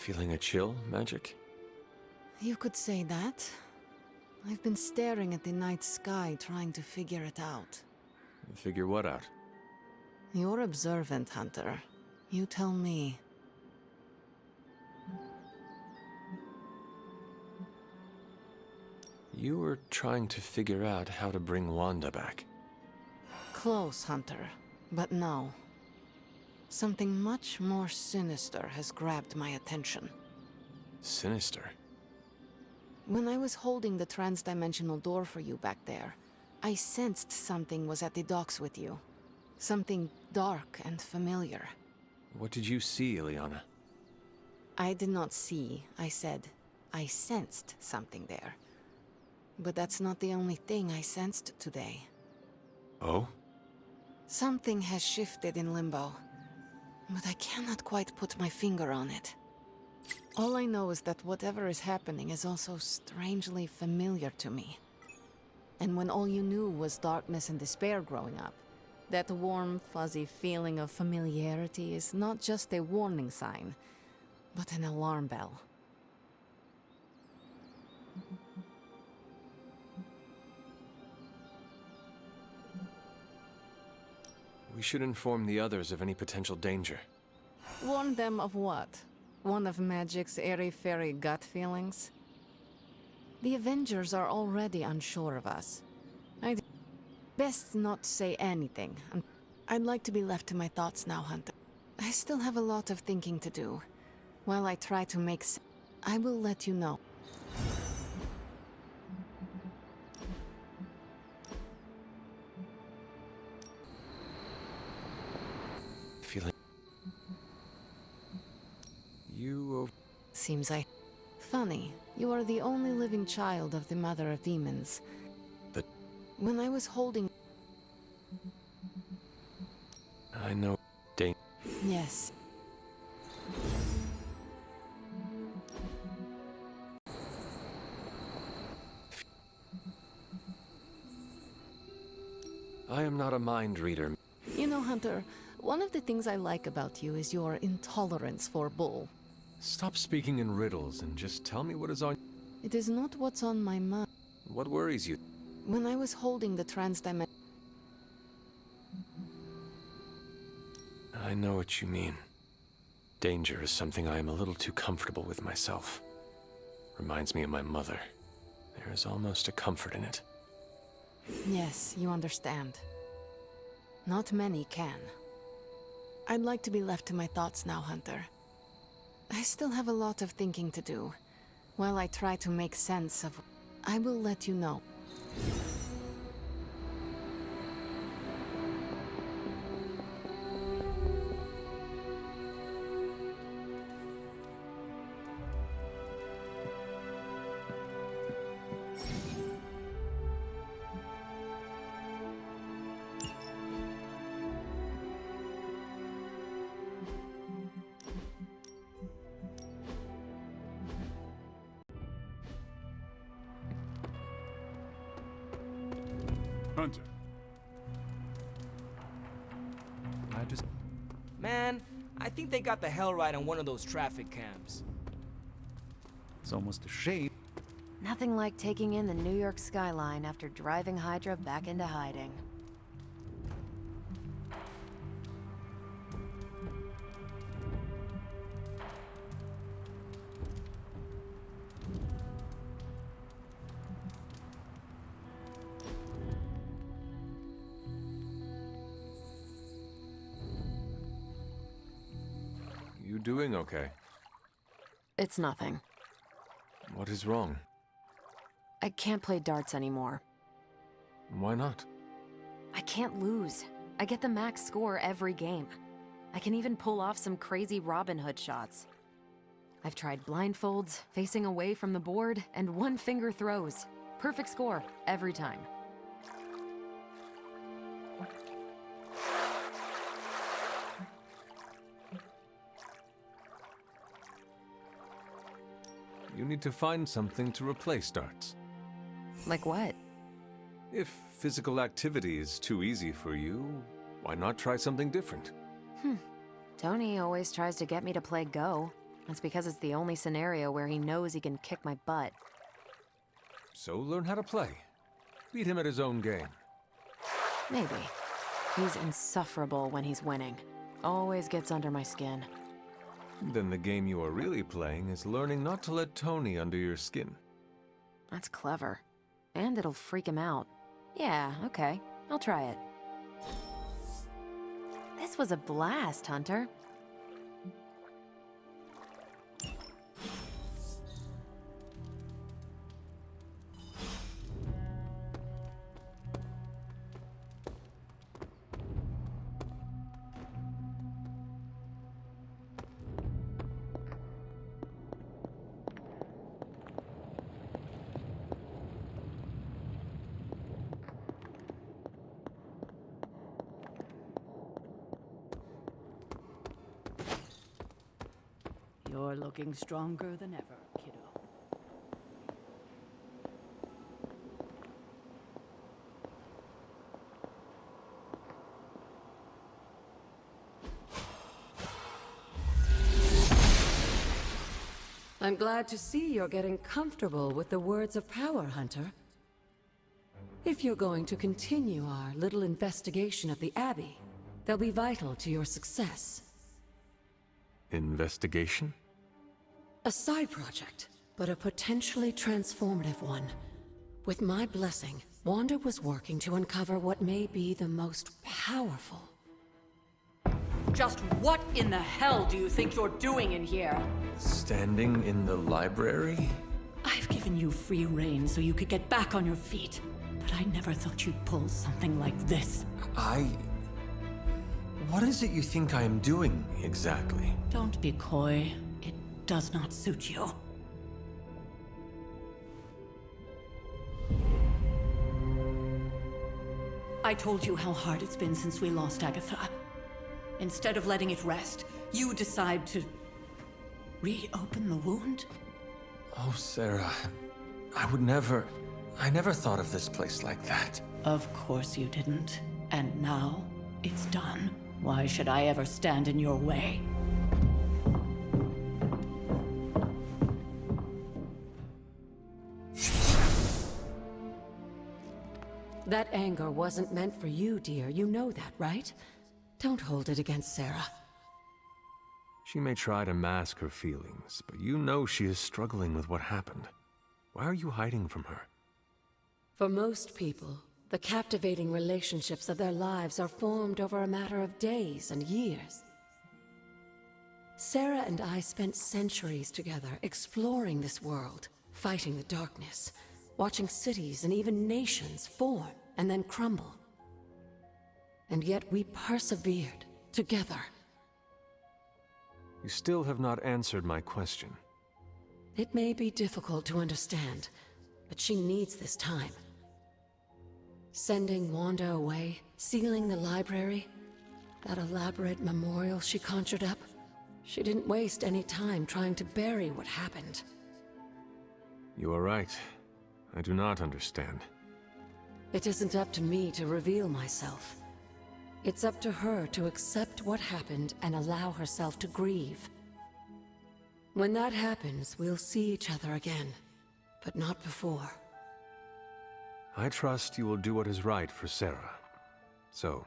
Feeling a chill, magic? You could say that. I've been staring at the night sky trying to figure it out. Figure what out? You're observant, Hunter. You tell me. You were trying to figure out how to bring Wanda back. Close, Hunter. But no. Something much more sinister has grabbed my attention. Sinister? When I was holding the trans-dimensional door for you back there, I sensed something was at the docks with you. Something dark and familiar. What did you see, Ileana? I did not see, I said. I sensed something there. But that's not the only thing I sensed today. Oh? Something has shifted in Limbo, but I cannot quite put my finger on it. All I know is that whatever is happening is also strangely familiar to me. And when all you knew was darkness and despair growing up, that warm, fuzzy feeling of familiarity is not just a warning sign, but an alarm bell. We should inform the others of any potential danger. Warn them of what? One of Magic's airy-fairy gut feelings? The Avengers are already unsure of us. I'd best not say anything. I'd like to be left to my thoughts now, Hunter. I still have a lot of thinking to do. While I try to make sense, I will let you know. Feeling... You... Seems Funny, you are the only living child of the Mother of Demons. But... When I was holding... I know... Yes. I am not a mind reader. You know, Hunter, one of the things I like about you is your intolerance for bull. Stop speaking in riddles and just tell me what is on... It is not what's on my mind. What worries you? When I was holding the trans-dimension... I know what you mean. Danger is something I am a little too comfortable with myself. Reminds me of my mother. There is almost a comfort in it. Yes, you understand. Not many can. I'd like to be left to my thoughts now, Hunter. I still have a lot of thinking to do. While I try to make sense of... I will let you know. Hunter. Man, I think they got the hell right on one of those traffic cams. It's almost a shame. Nothing like taking in the New York skyline after driving Hydra back into hiding. You doing okay? It's nothing. What is wrong? I can't play darts anymore. Why not? I can't lose. I get the max score every game. I can even pull off some crazy Robin Hood shots. I've tried blindfolds, facing away from the board, and one-finger throws. Perfect score, every time. You need to find something to replace darts. Like what? If physical activity is too easy for you, why not try something different? Tony always tries to get me to play Go. That's because it's the only scenario where he knows he can kick my butt. So learn how to play. Beat him at his own game. Maybe. He's insufferable when he's winning. Always gets under my skin. Then the game you are really playing is learning not to let Tony under your skin. That's clever. And it'll freak him out. Yeah, okay. I'll try it. This was a blast, Hunter. You're looking stronger than ever, kiddo. I'm glad to see you're getting comfortable with the words of power, Hunter. If you're going to continue our little investigation of the Abbey, they'll be vital to your success. Investigation? A side project, but a potentially transformative one. With my blessing, Wanda was working to uncover what may be the most powerful. Just what in the hell do you think you're doing in here? Standing in the library? I've given you free rein so you could get back on your feet. But I never thought you'd pull something like this. What is it you think I am doing, exactly? Don't be coy. It does not suit you. I told you how hard it's been since we lost Agatha. Instead of letting it rest, you decide to reopen the wound? Oh, Sarah. I never thought of this place like that. Of course you didn't. And now, it's done. Why should I ever stand in your way? That anger wasn't meant for you, dear. You know that, right? Don't hold it against Sarah. She may try to mask her feelings, but you know she is struggling with what happened. Why are you hiding from her? For most people, the captivating relationships of their lives are formed over a matter of days and years. Sarah and I spent centuries together exploring this world, fighting the darkness, watching cities and even nations form and then crumble. And yet we persevered together. You still have not answered my question. It may be difficult to understand, but she needs this time. Sending Wanda away, sealing the library, that elaborate memorial she conjured up. She didn't waste any time trying to bury what happened. You are right. I do not understand. It isn't up to me to reveal myself. It's up to her to accept what happened and allow herself to grieve. When that happens, we'll see each other again, but not before. I trust you will do what is right for Sarah. So,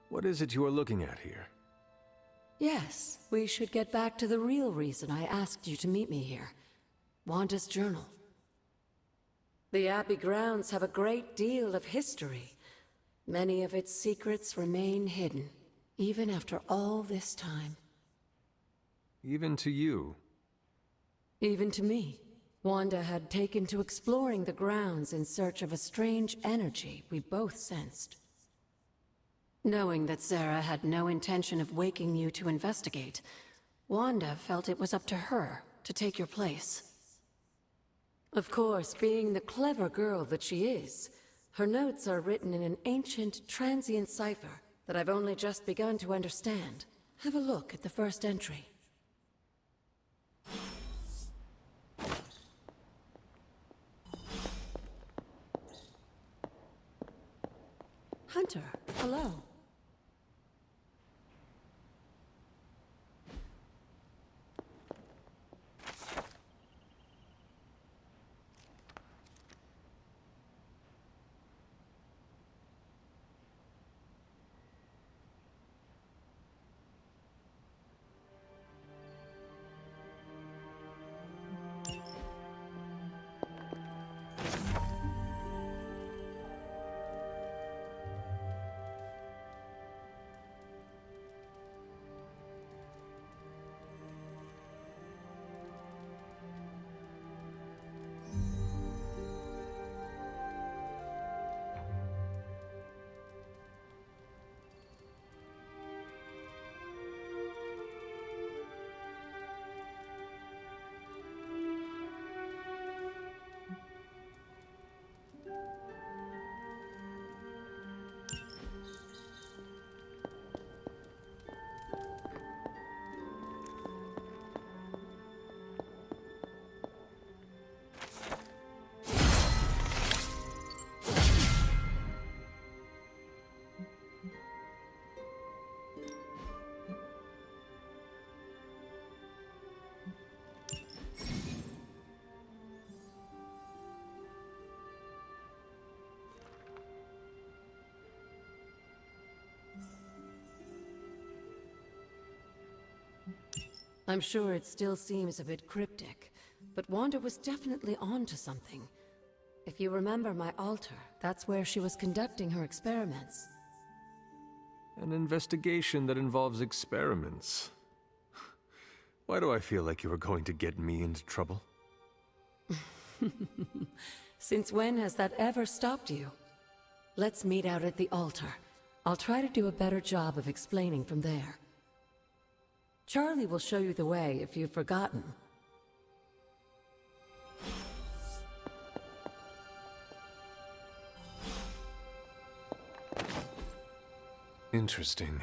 what is it you are looking at here? Yes, we should get back to the real reason I asked you to meet me here. Wanda's journal. The Abbey grounds have a great deal of history. Many of its secrets remain hidden, even after all this time. Even to you? Even to me. Wanda had taken to exploring the grounds in search of a strange energy we both sensed. Knowing that Sarah had no intention of waking you to investigate, Wanda felt it was up to her to take your place. Of course, being the clever girl that she is, her notes are written in an ancient, transient cipher that I've only just begun to understand. Have a look at the first entry. Hunter, hello. I'm sure it still seems a bit cryptic, but Wanda was definitely onto something. If you remember my altar, that's where she was conducting her experiments. An investigation that involves experiments. Why do I feel like you are going to get me into trouble? Since when has that ever stopped you? Let's meet out at the altar. I'll try to do a better job of explaining from there. Charlie will show you the way if you've forgotten. Interesting.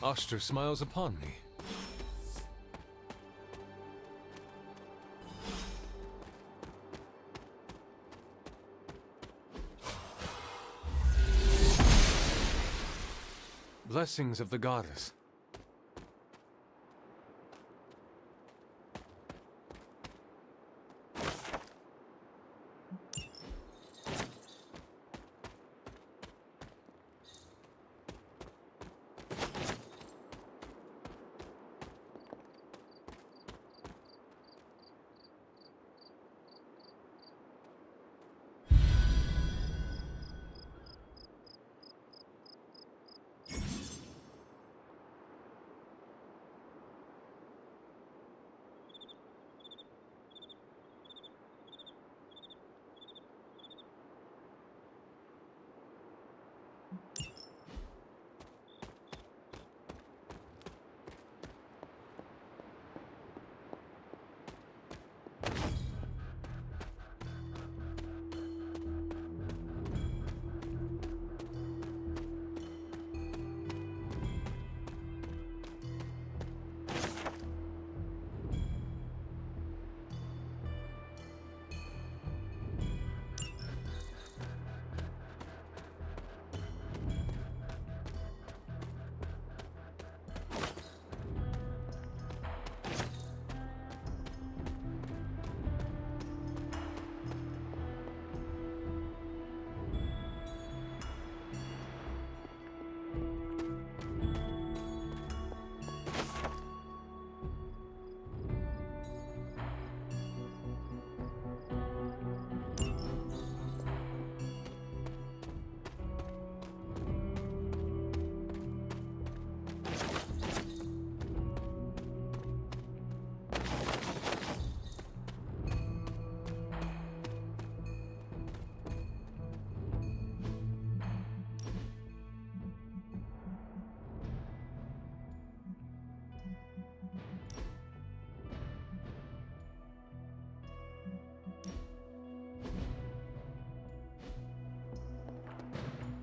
Oster smiles upon me. Blessings of the goddess.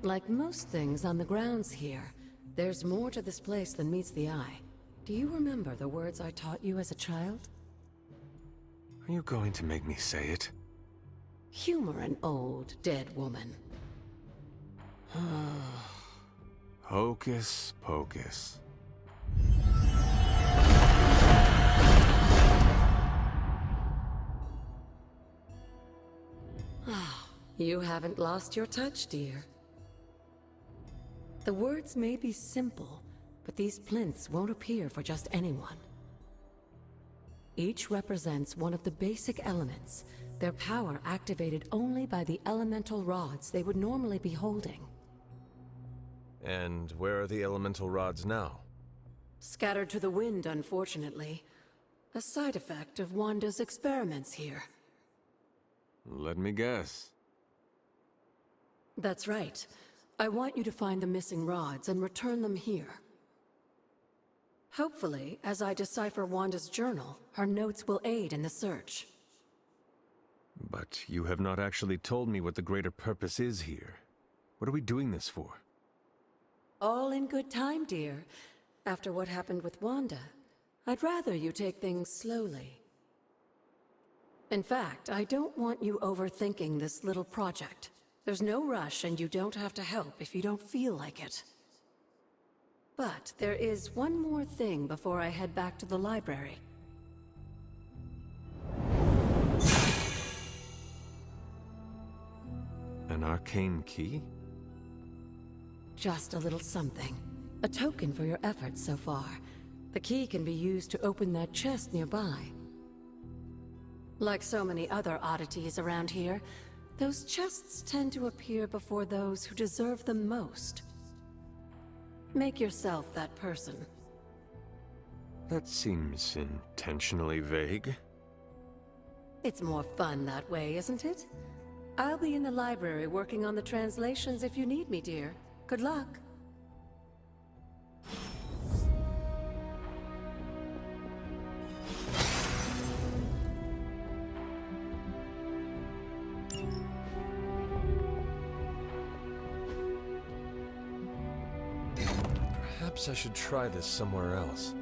Like most things on the grounds here, there's more to this place than meets the eye. Do you remember the words I taught you as a child? Are you going to make me say it? Humor an old, dead woman. Hocus pocus. You haven't lost your touch, dear. The words may be simple, but these plinths won't appear for just anyone. Each represents one of the basic elements, their power activated only by the elemental rods they would normally be holding. And where are the elemental rods now? Scattered to the wind, unfortunately. A side effect of Wanda's experiments here. Let me guess. That's right. I want you to find the missing rods and return them here. Hopefully, as I decipher Wanda's journal, her notes will aid in the search. But you have not actually told me what the greater purpose is here. What are we doing this for? All in good time, dear. After what happened with Wanda, I'd rather you take things slowly. In fact, I don't want you overthinking this little project. There's no rush, and you don't have to help if you don't feel like it. But there is one more thing before I head back to the library. An arcane key? Just a little something. A token for your efforts so far. The key can be used to open that chest nearby. Like so many other oddities around here, those chests tend to appear before those who deserve them most. Make yourself that person. That seems intentionally vague. It's more fun that way, isn't it? I'll be in the library working on the translations if you need me, dear. Good luck. Perhaps I should try this somewhere else.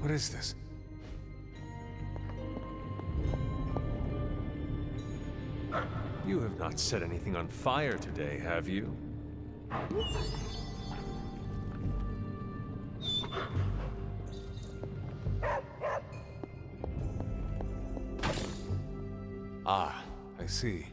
What is this? You have not set anything on fire today, have you? Ah, I see.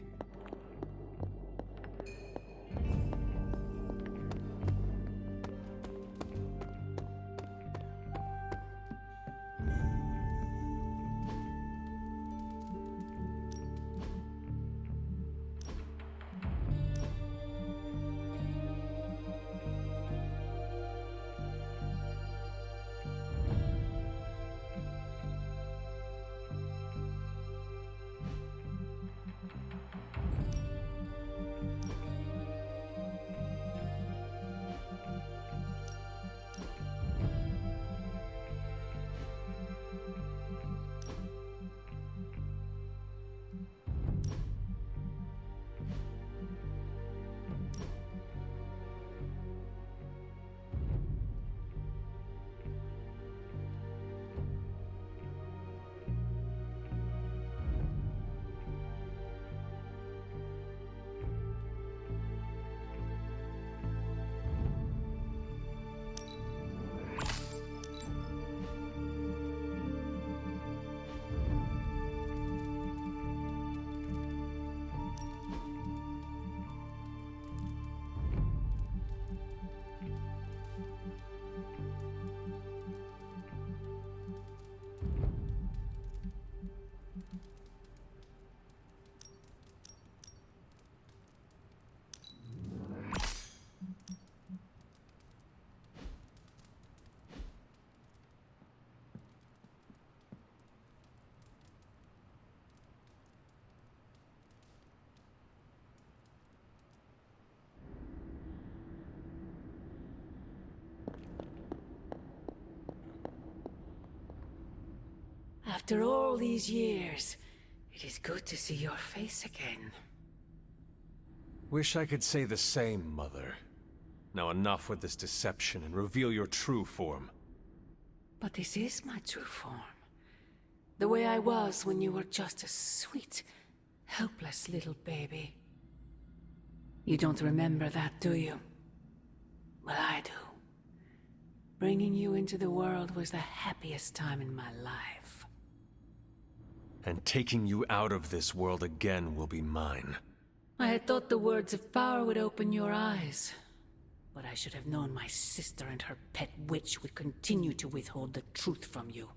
After all these years, it is good to see your face again. Wish I could say the same, Mother. Now enough with this deception and reveal your true form. But this is my true form. The way I was when you were just a sweet, helpless little baby. You don't remember that, do you? Well, I do. Bringing you into the world was the happiest time in my life. And taking you out of this world again will be mine. I had thought the words of power would open your eyes. But I should have known my sister and her pet witch would continue to withhold the truth from you.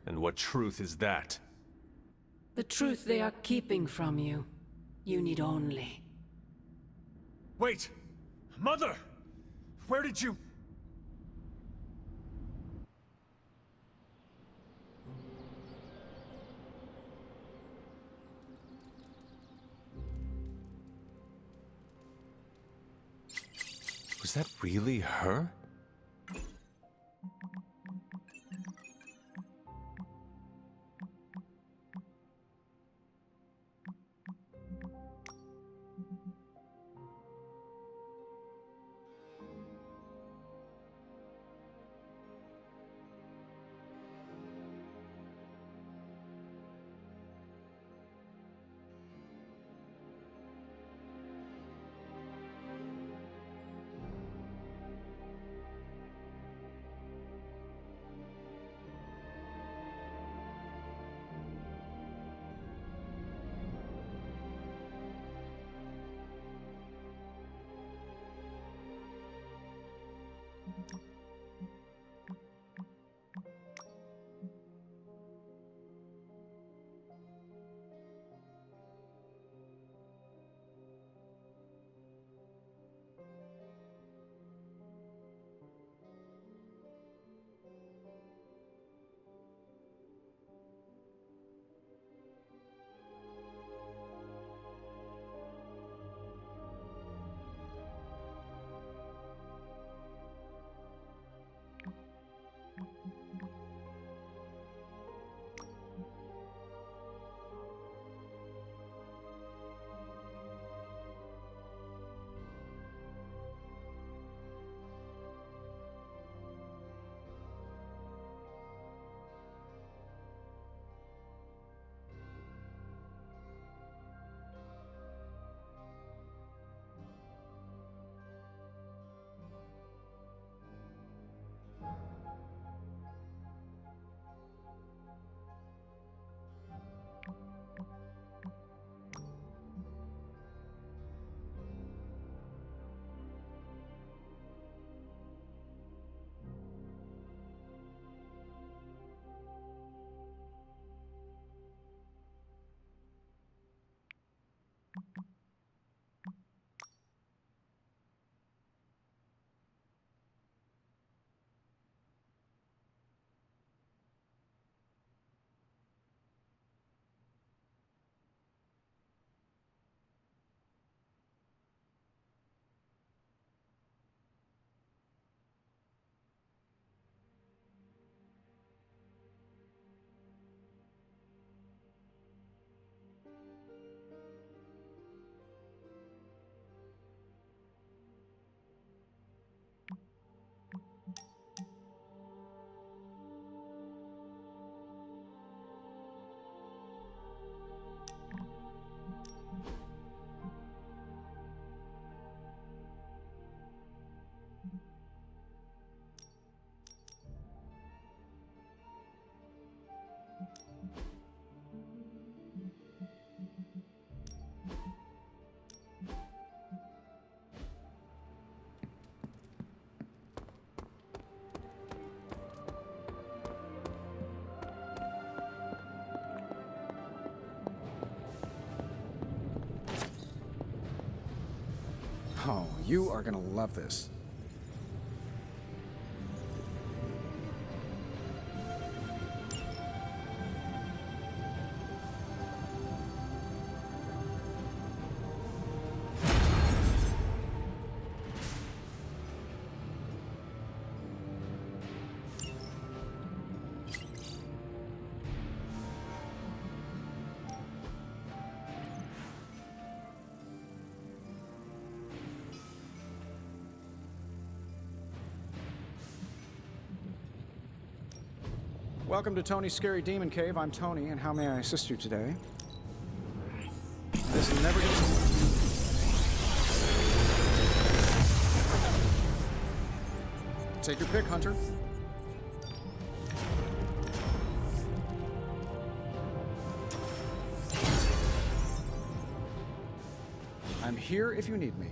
And what truth is that? The truth they are keeping from you. You need only. Wait! Mother! Where did you... Was that really her? Oh, you are gonna love this. Welcome to Tony's Scary Demon Cave. I'm Tony, and how may I assist you today? This never gets... Take your pick, Hunter. I'm here if you need me.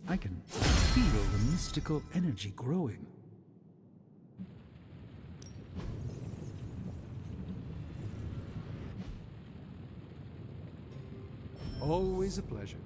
I can feel the mystical energy growing. Always a pleasure.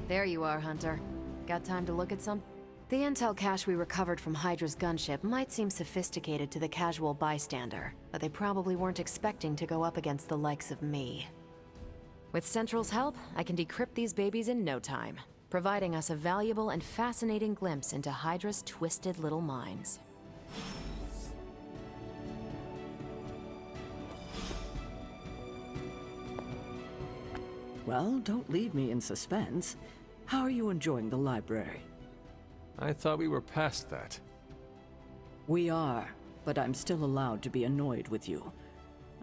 There you are, Hunter. Got time to look at some? The intel cache we recovered from Hydra's gunship might seem sophisticated to the casual bystander, but they probably weren't expecting to go up against the likes of me. With Central's help, I can decrypt these babies in no time, providing us a valuable and fascinating glimpse into Hydra's twisted little minds. Well, don't leave me in suspense. How are you enjoying the library? I thought we were past that. We are, but I'm still allowed to be annoyed with you.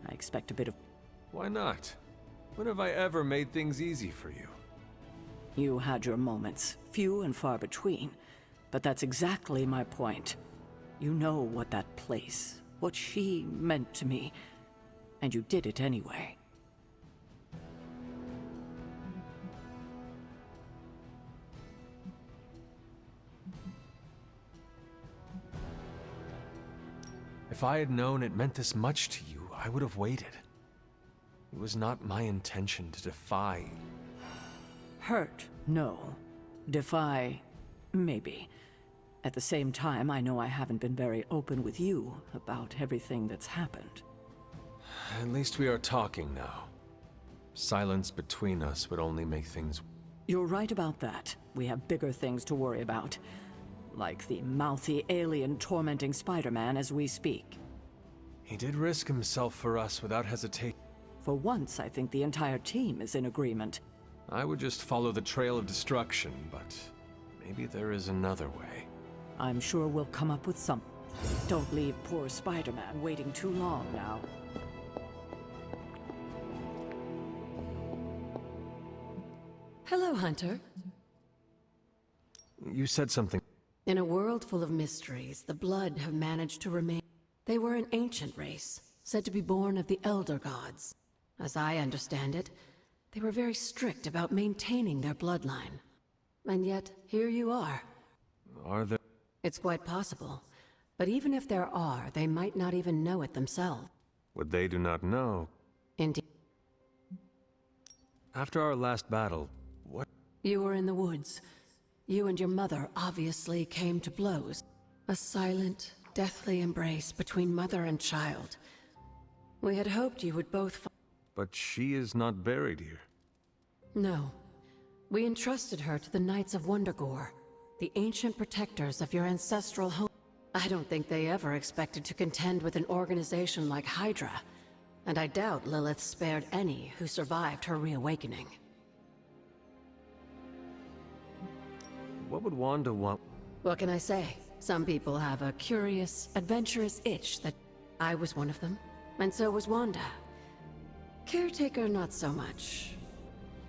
I expect a bit of... Why not? When have I ever made things easy for you? You had your moments, few and far between, but that's exactly my point. You know what that place, what she meant to me, and you did it anyway. If I had known it meant this much to you, I would have waited. It was not my intention to defy. Hurt, no. Defy, maybe. At the same time, I know I haven't been very open with you about everything that's happened. At least we are talking now. Silence between us would only make things... You're right about that. We have bigger things to worry about. Like the mouthy alien tormenting Spider-Man as we speak. He did risk himself for us without hesitation. For once, I think the entire team is in agreement. I would just follow the trail of destruction, but maybe there is another way. I'm sure we'll come up with some. Don't leave poor Spider-Man waiting too long now. Hello, Hunter. You said something. In a world full of mysteries, the Blood have managed to remain. They were an ancient race, said to be born of the Elder Gods. As I understand it, they were very strict about maintaining their bloodline. And yet, here you are. Are there... It's quite possible. But even if there are, they might not even know it themselves. What they do not know... Indeed. After our last battle, what... You were in the woods. You and your mother obviously came to blows. A silent, deathly embrace between mother and child. We had hoped you would both... But she is not buried here. No. We entrusted her to the Knights of Wondergore, the ancient protectors of your ancestral home. I don't think they ever expected to contend with an organization like Hydra, and I doubt Lilith spared any who survived her reawakening. What would Wanda want? What can I say? Some people have a curious, adventurous itch that... I was one of them, and so was Wanda. Caretaker, not so much.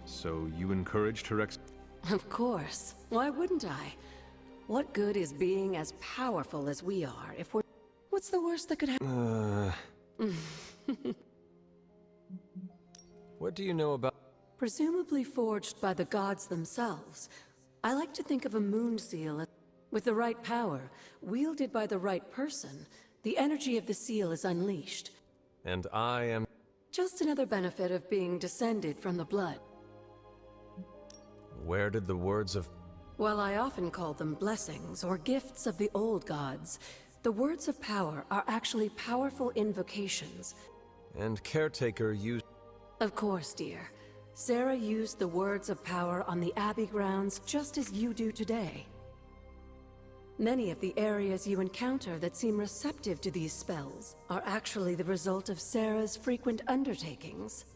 So you encouraged her Of course. Why wouldn't I? What good is being as powerful as we are if we're... What's the worst that could happen? What do you know about... Presumably forged by the gods themselves. I like to think of a moon seal as... With the right power, wielded by the right person, the energy of the seal is unleashed. And I am... Just another benefit of being descended from the blood. Where did the words of... While I often call them blessings or gifts of the old gods, the words of power are actually powerful invocations. And Caretaker used... Of course, dear. Sarah used the words of power on the Abbey grounds just as you do today. Many of the areas you encounter that seem receptive to these spells are actually the result of Sarah's frequent undertakings.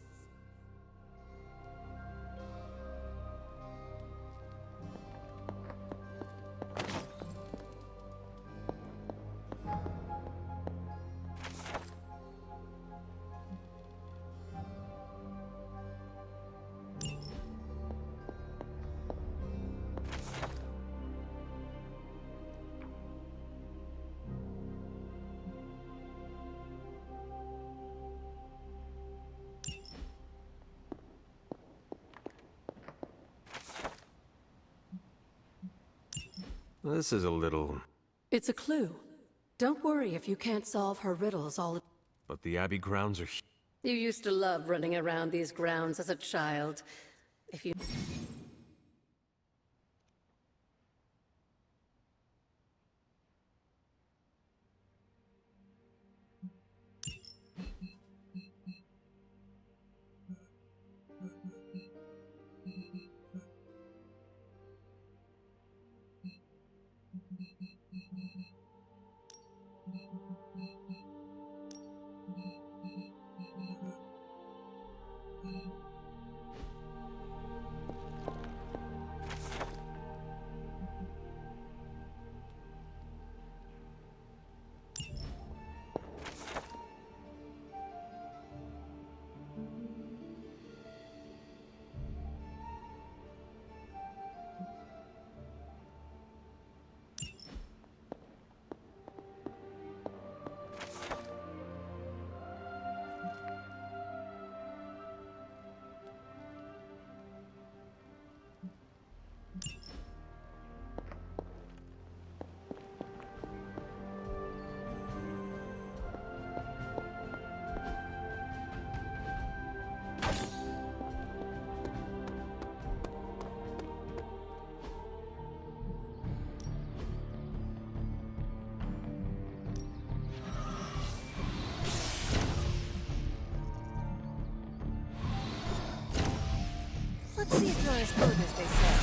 This is a little... It's a clue. Don't worry if you can't solve her riddles all... But the Abbey grounds are... You used to love running around these grounds as a child. If you... Let's see if you're as good as they say.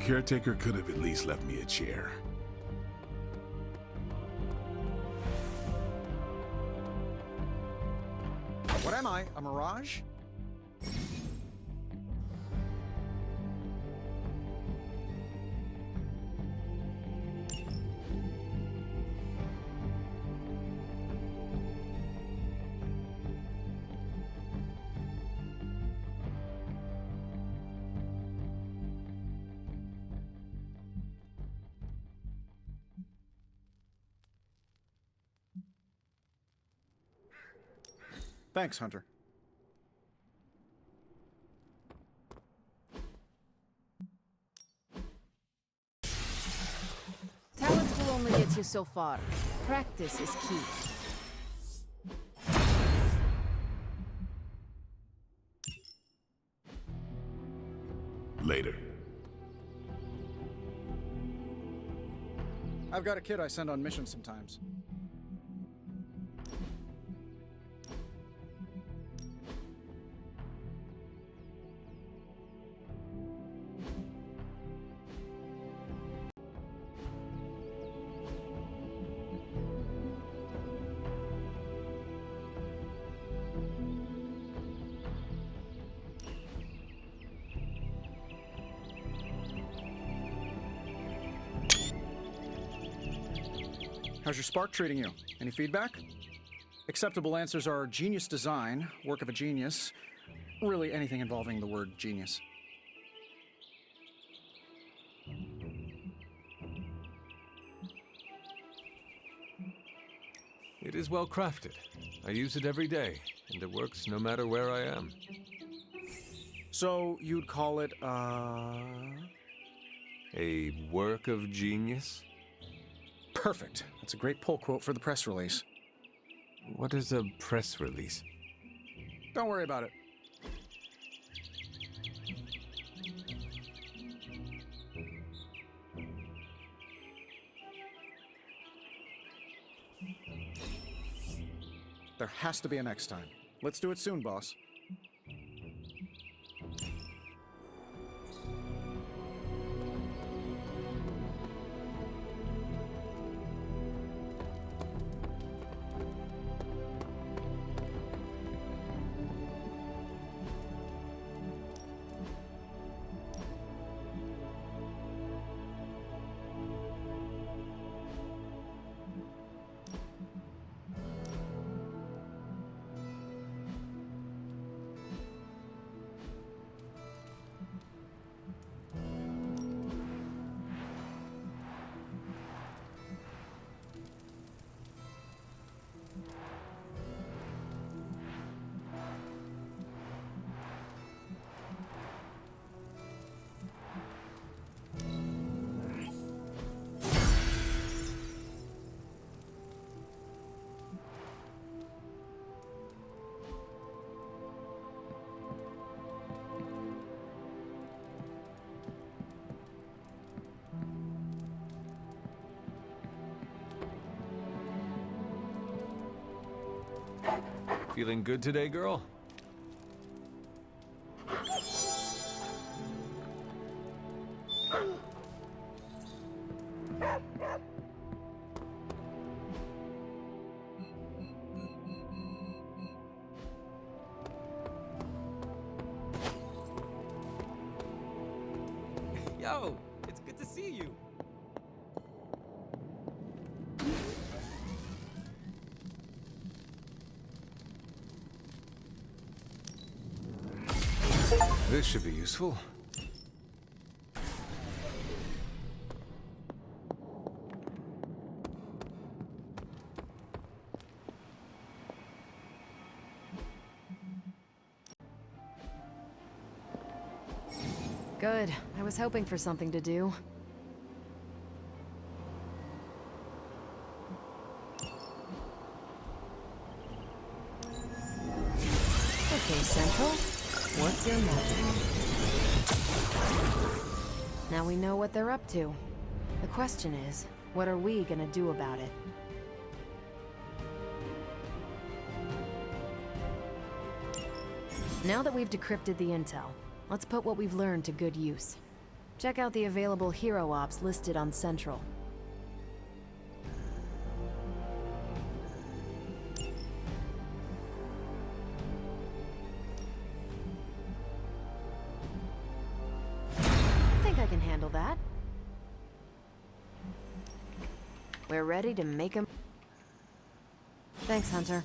Caretaker could have at least left me a chair. What am I? A mirage? Thanks, Hunter. Talent will only get you so far. Practice is key. Later. I've got a kid I send on missions sometimes. How's your spark treating you? Any feedback? Acceptable answers are genius design, work of a genius, really anything involving the word genius. It is well crafted. I use it every day, and it works no matter where I am. So you'd call it, A work of genius? Perfect. That's a great pull quote for the press release. What is a press release? Don't worry about it. There has to be a next time. Let's do it soon, boss. Feeling good today, girl? Yo, it's good to see you. This should be useful. Good. I was hoping for something to do. Okay, Central. What's your magic? Now we know what they're up to. The question is, what are we gonna do about it? Now that we've decrypted the intel, let's put what we've learned to good use. Check out the available hero ops listed on Central. I think I can handle that. We're ready to make 'em. Thanks, Hunter.